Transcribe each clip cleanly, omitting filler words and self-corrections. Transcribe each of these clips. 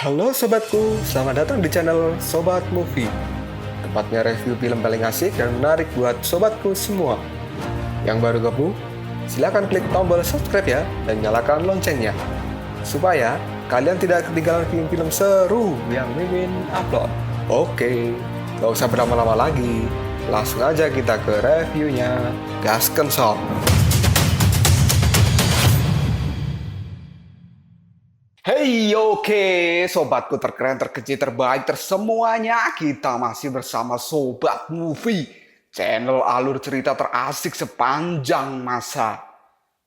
Halo sobatku, selamat datang di channel Sobat Movie. Tempatnya review film paling asik dan menarik buat sobatku semua. Yang baru gabung, silakan klik tombol subscribe ya dan nyalakan loncengnya supaya kalian tidak ketinggalan film-film seru yang Mimin upload. Oke, gak usah berlama-lama lagi, langsung aja kita ke reviewnya. Gasken sob. Hey, oke, sobatku terkeren, terkecil, terbaik, tersemuanya. Kita masih bersama Sobat Movie, channel alur cerita terasik sepanjang masa.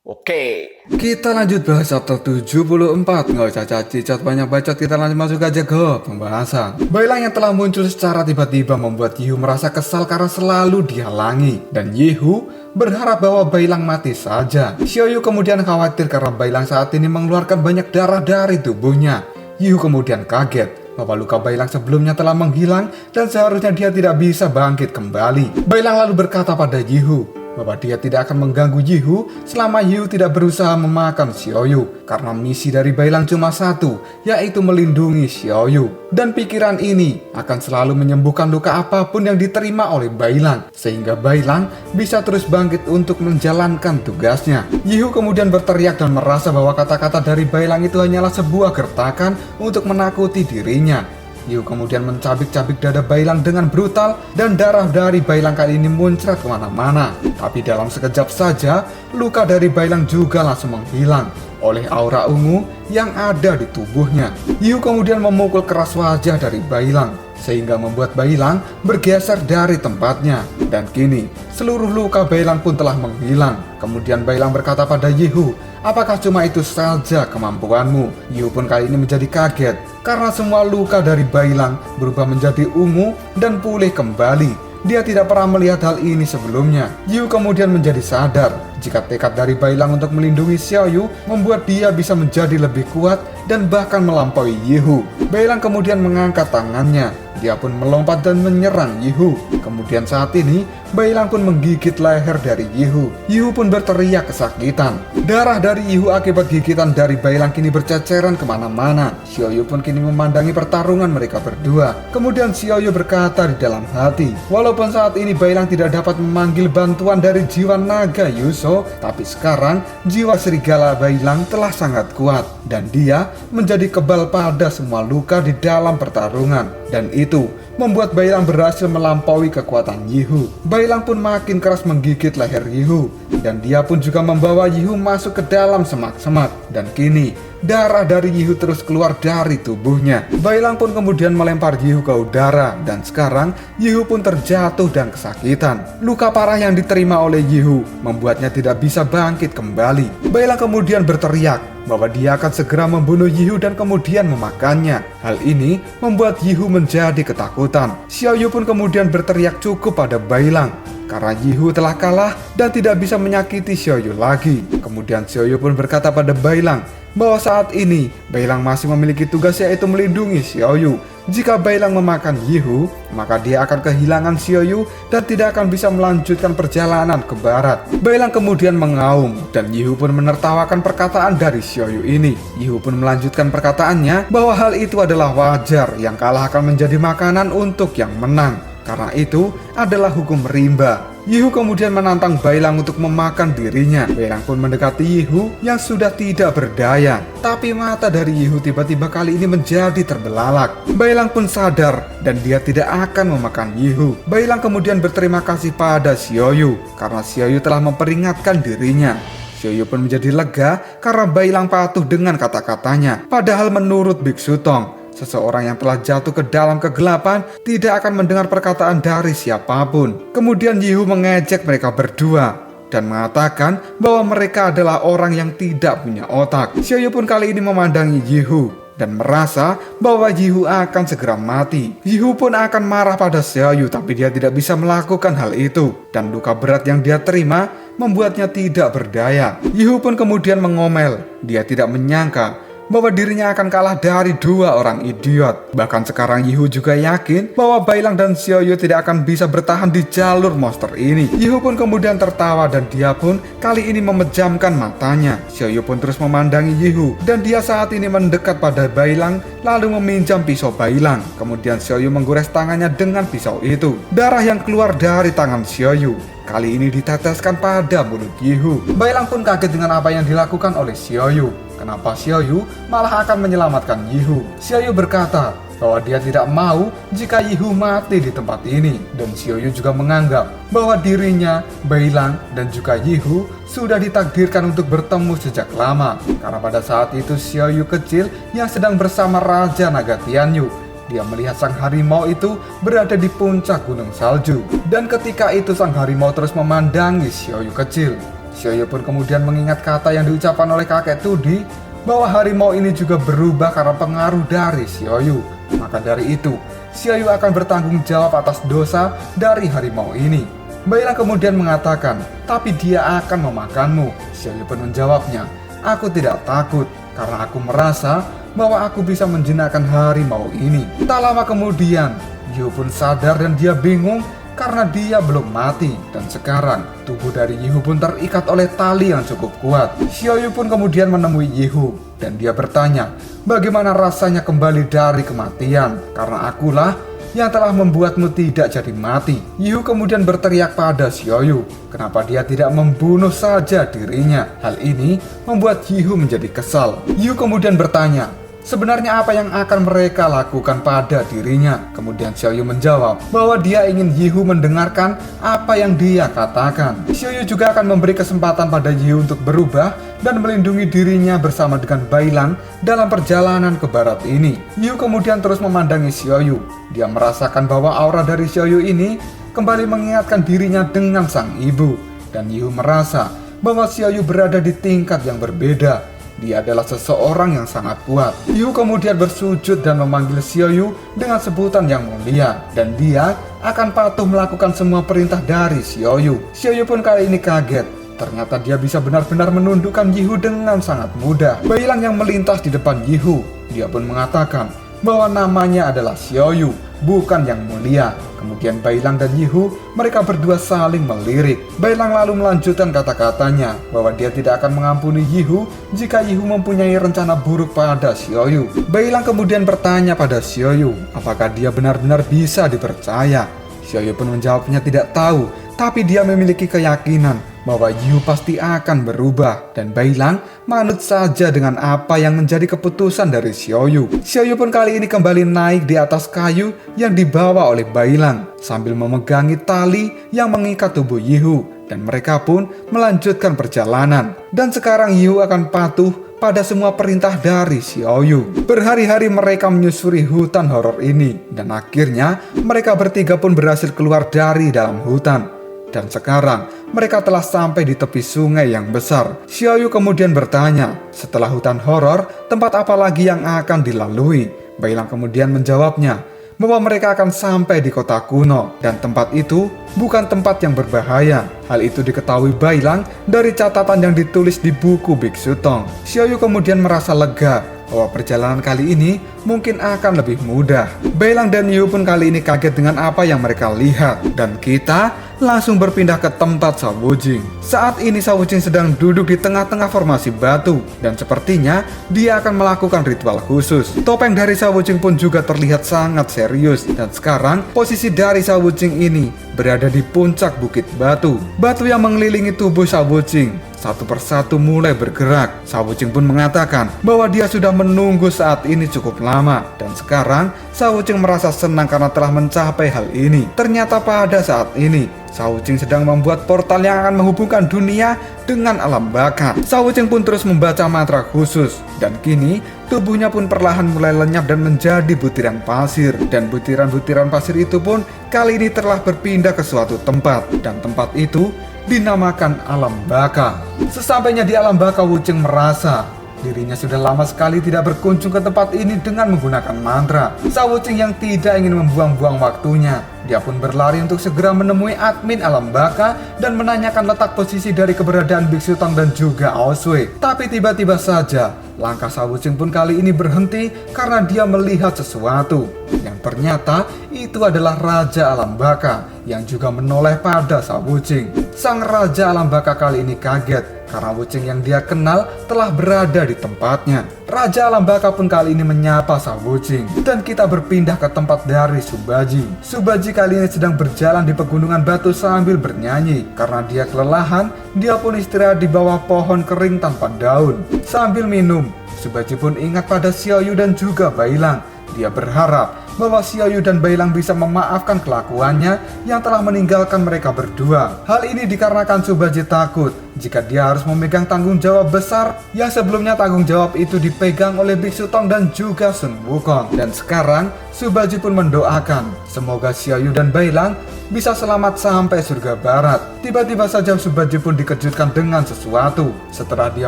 Oke, Kita lanjut bahas chapter 74. Nggak usah caci-cat banyak bacot, kita langsung masuk aja ke pembahasan. Bailang yang telah muncul secara tiba-tiba membuat Yehu merasa kesal karena selalu dihalangi. Dan Yehu berharap bahwa Bailang mati saja. Xiaoyu kemudian khawatir karena Bailang saat ini mengeluarkan banyak darah dari tubuhnya. Yehu kemudian kaget bahwa luka Bailang sebelumnya telah menghilang dan seharusnya dia tidak bisa bangkit kembali. Bailang lalu berkata pada Yehu bahwa dia tidak akan mengganggu Yehu selama Yehu tidak berusaha memakan Xiaoyu, karena misi dari Bailang cuma satu, yaitu melindungi Xiaoyu. Dan pikiran ini akan selalu menyembuhkan luka apapun yang diterima oleh Bailang, sehingga Bailang bisa terus bangkit untuk menjalankan tugasnya. Yehu kemudian berteriak dan merasa bahwa kata-kata dari Bailang itu hanyalah sebuah gertakan untuk menakuti dirinya. Yehu kemudian mencabik-cabik dada Bailang dengan brutal dan darah dari Bailang kali ini muncrat kemana-mana. Tapi dalam sekejap saja, luka dari Bailang juga langsung menghilang oleh aura ungu yang ada di tubuhnya. Yehu kemudian memukul keras wajah dari Bailang, sehingga membuat Bailang bergeser dari tempatnya. Dan kini, seluruh luka Bailang pun telah menghilang. Kemudian Bailang berkata pada Yehu, "Apakah cuma itu saja kemampuanmu?" Yehu pun kali ini menjadi kaget, karena semua luka dari Bailang berubah menjadi ungu dan pulih kembali. Dia tidak pernah melihat hal ini sebelumnya. Yehu kemudian menjadi sadar jika tekad dari Bailang untuk melindungi Xiaoyu membuat dia bisa menjadi lebih kuat dan bahkan melampaui Yehu. Bailang kemudian mengangkat tangannya. Dia pun melompat dan menyerang Yehu. Kemudian saat ini, Bailang pun menggigit leher dari Yehu. Yehu pun berteriak kesakitan. Darah dari Yehu akibat gigitan dari Bailang kini berceceran kemana-mana. Xiaoyu pun kini memandangi pertarungan mereka berdua. Kemudian Xiaoyu berkata di dalam hati, walaupun saat ini Bailang tidak dapat memanggil bantuan dari jiwa naga Yuso, tapi sekarang jiwa serigala Bailang telah sangat kuat. Dan dia menjadi kebal pada semua luka di dalam pertarungan. Dan itu membuat Bailang berhasil melampaui kekuatan Yehu. Bailang pun makin keras menggigit leher Yehu, dan dia pun juga membawa Yehu masuk ke dalam semak-semak. Dan kini darah dari Yehu terus keluar dari tubuhnya. Bailang pun kemudian melempar Yehu ke udara, dan sekarang Yehu pun terjatuh dan kesakitan. Luka parah yang diterima oleh Yehu membuatnya tidak bisa bangkit kembali. Bailang kemudian berteriak bahwa dia akan segera membunuh Yehu dan kemudian memakannya. Hal ini membuat Yehu menjadi ketakutan. Xiaoyu pun kemudian berteriak cukup pada Bailang, karena Yehu telah kalah dan tidak bisa menyakiti Xiaoyu lagi. Kemudian Xiaoyu pun berkata pada Bailang bahwa saat ini Bailang masih memiliki tugas, yaitu melindungi Xiaoyu. Jika Bailang memakan Yehu, maka dia akan kehilangan Xiaoyu dan tidak akan bisa melanjutkan perjalanan ke barat. Bailang kemudian mengaum dan Yehu pun menertawakan perkataan dari Xiaoyu ini. Yehu pun melanjutkan perkataannya bahwa hal itu adalah wajar, yang kalah akan menjadi makanan untuk yang menang. Karena itu adalah hukum rimba. Yehu kemudian menantang Bailang untuk memakan dirinya. Bailang pun mendekati Yehu yang sudah tidak berdaya. Tapi mata dari Yehu tiba-tiba kali ini menjadi terbelalak. Bailang pun sadar dan dia tidak akan memakan Yehu. Bailang kemudian berterima kasih pada Xiaoyu karena Xiaoyu telah memperingatkan dirinya. Xiaoyu pun menjadi lega karena Bailang patuh dengan kata-katanya. Padahal menurut Biksu Tong, seseorang yang telah jatuh ke dalam kegelapan tidak akan mendengar perkataan dari siapapun. Kemudian Yehu mengejek mereka berdua dan mengatakan bahwa mereka adalah orang yang tidak punya otak. Xiaoyu pun kali ini memandangi Yehu dan merasa bahwa Yehu akan segera mati. Yehu pun akan marah pada Xiaoyu, tapi dia tidak bisa melakukan hal itu. Dan luka berat yang dia terima membuatnya tidak berdaya. Yehu pun kemudian mengomel. Dia tidak menyangka bahwa dirinya akan kalah dari dua orang idiot. Bahkan sekarang Yihu juga yakin bahwa Bailang dan Xiaoyu tidak akan bisa bertahan di jalur monster ini. Yihu pun kemudian tertawa dan dia pun kali ini memejamkan matanya. Xiaoyu pun terus memandangi Yihu dan dia saat ini mendekat pada Bailang lalu meminjam pisau Bailang. Kemudian Xiaoyu menggores tangannya dengan pisau itu. Darah yang keluar dari tangan Xiaoyu kali ini diteteskan pada mulut Yihu. Bailang pun kaget dengan apa yang dilakukan oleh Xiaoyu. Kenapa Xiaoyu malah akan menyelamatkan Yihu? Xiaoyu berkata bahwa dia tidak mau jika Yihu mati di tempat ini. Dan Xiaoyu juga menganggap bahwa dirinya, Bailang, dan juga Yihu sudah ditakdirkan untuk bertemu sejak lama. Karena pada saat itu Xiaoyu kecil yang sedang bersama Raja Naga Tianyu. Dia melihat sang harimau itu berada di puncak gunung salju. Dan ketika itu sang harimau terus memandangi Xiaoyu kecil. Xiaoyu pun kemudian mengingat kata yang diucapkan oleh kakek Tudi bahwa harimau ini juga berubah karena pengaruh dari Xiaoyu. Maka dari itu, Xiaoyu akan bertanggung jawab atas dosa dari harimau ini. Bailang kemudian mengatakan, tapi dia akan memakanmu. Xiaoyu pun menjawabnya, aku tidak takut karena aku merasa bahwa aku bisa menjinakkan harimau ini. Tak lama kemudian, Yihu pun sadar dan dia bingung karena dia belum mati. Dan sekarang, tubuh dari Yihu pun terikat oleh tali yang cukup kuat. Xiaoyu pun kemudian menemui Yihu dan dia bertanya, bagaimana rasanya kembali dari kematian? Karena akulah yang telah membuatmu tidak jadi mati. Yihu kemudian berteriak pada Xiaoyu, kenapa dia tidak membunuh saja dirinya. Hal ini membuat Yihu menjadi kesal. Yihu kemudian bertanya, sebenarnya apa yang akan mereka lakukan pada dirinya? Kemudian Xiaoyu menjawab bahwa dia ingin Yihu mendengarkan apa yang dia katakan. Xiaoyu juga akan memberi kesempatan pada Yihu untuk berubah dan melindungi dirinya bersama dengan Bailang dalam perjalanan ke barat ini. Yihu kemudian terus memandangi Xiaoyu. Dia merasakan bahwa aura dari Xiaoyu ini kembali mengingatkan dirinya dengan sang ibu. Dan Yihu merasa bahwa Xiaoyu berada di tingkat yang berbeda. Dia adalah seseorang yang sangat kuat. Yihu kemudian bersujud dan memanggil Xiaoyu dengan sebutan yang mulia. Dan dia akan patuh melakukan semua perintah dari Xiaoyu. Xiaoyu pun kali ini kaget. Ternyata dia bisa benar-benar menundukkan Yihu dengan sangat mudah. Bailang yang melintas di depan Yihu. Dia pun mengatakan bahwa namanya adalah Xiaoyu, bukan yang mulia. Kemudian Bailang dan Yihu, mereka berdua saling melirik. Bailang lalu melanjutkan kata-katanya bahwa dia tidak akan mengampuni Yihu jika Yihu mempunyai rencana buruk pada Xiaoyu. Bailang kemudian bertanya pada Xiaoyu, apakah dia benar-benar bisa dipercaya? Xiaoyu pun menjawabnya tidak tahu, tapi dia memiliki keyakinan bahwa Yihu pasti akan berubah. Dan Bailang manut saja dengan apa yang menjadi keputusan dari Xiaoyu. Xiaoyu pun kali ini kembali naik di atas kayu yang dibawa oleh Bailang sambil memegangi tali yang mengikat tubuh Yihu. Dan mereka pun melanjutkan perjalanan. Dan sekarang Yihu akan patuh pada semua perintah dari Xiaoyu. Berhari-hari mereka menyusuri hutan horor ini. Dan akhirnya mereka bertiga pun berhasil keluar dari dalam hutan. Dan sekarang mereka telah sampai di tepi sungai yang besar. Xiaoyu kemudian bertanya, setelah hutan horor, tempat apa lagi yang akan dilalui? Bailang kemudian menjawabnya bahwa mereka akan sampai di kota kuno. Dan tempat itu bukan tempat yang berbahaya. Hal itu diketahui Bailang dari catatan yang ditulis di buku Biksu Tong. Xiaoyu kemudian merasa lega bahwa perjalanan kali ini mungkin akan lebih mudah. Bailang dan Yihu pun kali ini kaget dengan apa yang mereka lihat. Dan kita langsung berpindah ke tempat Shao Wujing. Saat ini Shao Wujing sedang duduk di tengah-tengah formasi batu. Dan sepertinya dia akan melakukan ritual khusus. Topeng dari Shao Wujing pun juga terlihat sangat serius. Dan sekarang posisi dari Shao Wujing ini berada di puncak bukit batu. Batu yang mengelilingi tubuh Shao Wujing satu persatu mulai bergerak. Shao Wujing pun mengatakan bahwa dia sudah menunggu saat ini cukup lama. Dan sekarang Shao Wujing merasa senang karena telah mencapai hal ini. Ternyata pada saat ini Shao Wujing sedang membuat portal yang akan menghubungkan dunia dengan alam baka. Shao Wujing pun terus membaca mantra khusus. Dan kini tubuhnya pun perlahan mulai lenyap dan menjadi butiran pasir. Dan butiran-butiran pasir itu pun kali ini telah berpindah ke suatu tempat. Dan tempat itu dinamakan alam baka. Sesampainya di alam baka, Wujing merasa Dirinya sudah lama sekali tidak berkunjung ke tempat ini dengan menggunakan mantra. Shao Wuqing yang tidak ingin membuang-buang waktunya, dia pun berlari untuk segera menemui admin alam baka dan menanyakan letak posisi dari keberadaan Biksu Tong dan juga Oswei. Tapi tiba-tiba saja langkah Shao Wuqing pun kali ini berhenti karena dia melihat sesuatu yang ternyata itu adalah Raja Alam Baka yang juga menoleh pada Shao Wuqing. Sang Raja Alam Baka kali ini kaget karena Wuqing yang dia kenal telah berada di tempatnya. Raja Alam Baka pun kali ini menyapa Shao Wuqing dan kita berpindah ke tempat dari Subaji. Subaji kali ini sedang berjalan di pegunungan batu sambil bernyanyi. Karena dia kelelahan, dia pun istirahat di bawah pohon kering tanpa daun. Sambil minum, Subaji pun ingat pada Xiaoyu dan juga Bailang. Dia berharap bahwa Xiaoyu dan Bailang bisa memaafkan kelakuannya yang telah meninggalkan mereka berdua. Hal ini dikarenakan Subaji takut jika dia harus memegang tanggung jawab besar yang sebelumnya tanggung jawab itu dipegang oleh Biksu Tong dan juga Sun Wukong. Dan sekarang Subaji pun mendoakan semoga Xiaoyu dan Bailang bisa selamat sampai surga barat. Tiba-tiba saja Subaji pun dikejutkan dengan sesuatu. Setelah dia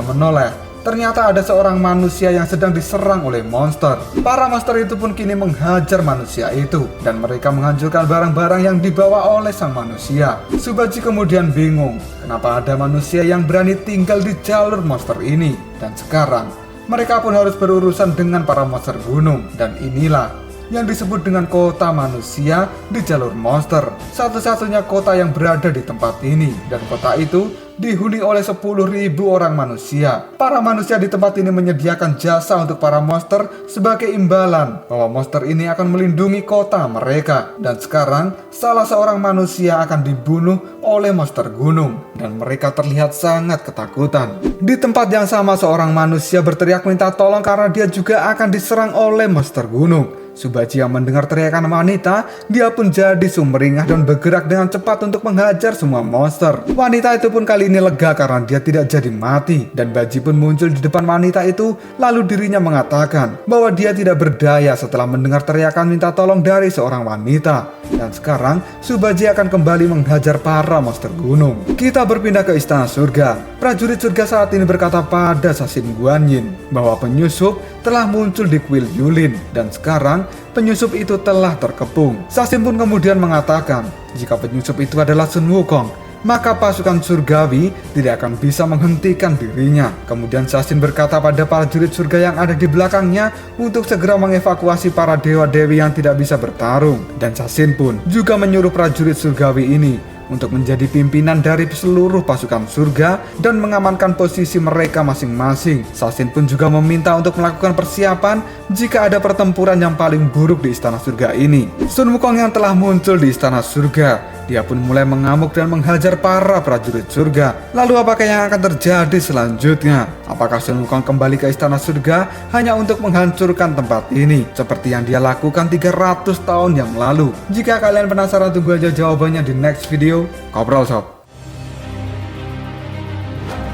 menoleh, ternyata ada seorang manusia yang sedang diserang oleh monster. Para monster itu pun kini menghajar manusia itu dan mereka menghancurkan barang-barang yang dibawa oleh sang manusia. Subaji kemudian bingung kenapa ada manusia yang berani tinggal di jalur monster ini. Dan sekarang mereka pun harus berurusan dengan para monster gunung. Dan inilah yang disebut dengan kota manusia di jalur monster. Satu-satunya kota yang berada di tempat ini. Dan kota itu dihuni oleh 10.000 orang manusia. Para manusia di tempat ini menyediakan jasa untuk para monster sebagai imbalan bahwa monster ini akan melindungi kota mereka. Dan sekarang salah seorang manusia akan dibunuh oleh monster gunung dan mereka terlihat sangat ketakutan. Di tempat yang sama seorang manusia berteriak minta tolong karena dia juga akan diserang oleh monster gunung. Subaji yang mendengar teriakan wanita, dia pun jadi sumringah dan bergerak dengan cepat untuk menghajar semua monster. Wanita itu pun kali ini lega karena dia tidak jadi mati. Dan Baji pun muncul di depan wanita itu, lalu dirinya mengatakan bahwa dia tidak berdaya setelah mendengar teriakan minta tolong dari seorang wanita. Dan sekarang Subaji akan kembali menghajar para monster gunung. Kita berpindah ke istana surga. Prajurit surga saat ini berkata pada Sasin Guanyin bahwa penyusup telah muncul di kuil Yulin dan sekarang penyusup itu telah terkepung. Sasin pun kemudian mengatakan jika penyusup itu adalah Sun Wukong, maka pasukan surgawi tidak akan bisa menghentikan dirinya. Kemudian Sasin berkata pada prajurit surga yang ada di belakangnya untuk segera mengevakuasi para dewa-dewi yang tidak bisa bertarung. Dan Sasin pun juga menyuruh prajurit surgawi ini untuk menjadi pimpinan dari seluruh pasukan surga dan mengamankan posisi mereka masing-masing. Sasin pun juga meminta untuk melakukan persiapan jika ada pertempuran yang paling buruk di istana surga ini. Sun Wukong yang telah muncul di istana surga, dia pun mulai mengamuk dan menghajar para prajurit surga. Lalu apakah yang akan terjadi selanjutnya? Apakah Sun Wukong kembali ke istana surga hanya untuk menghancurkan tempat ini seperti yang dia lakukan 300 tahun yang lalu? Jika kalian penasaran, tunggu aja jawabannya di next video. Koprol Sob.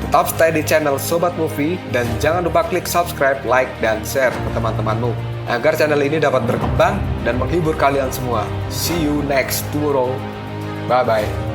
Tetap stay di channel Sobat Movie dan jangan lupa klik subscribe, like, dan share ke teman-temanmu agar channel ini dapat berkembang dan menghibur kalian semua. See you next tomorrow. Bye-bye.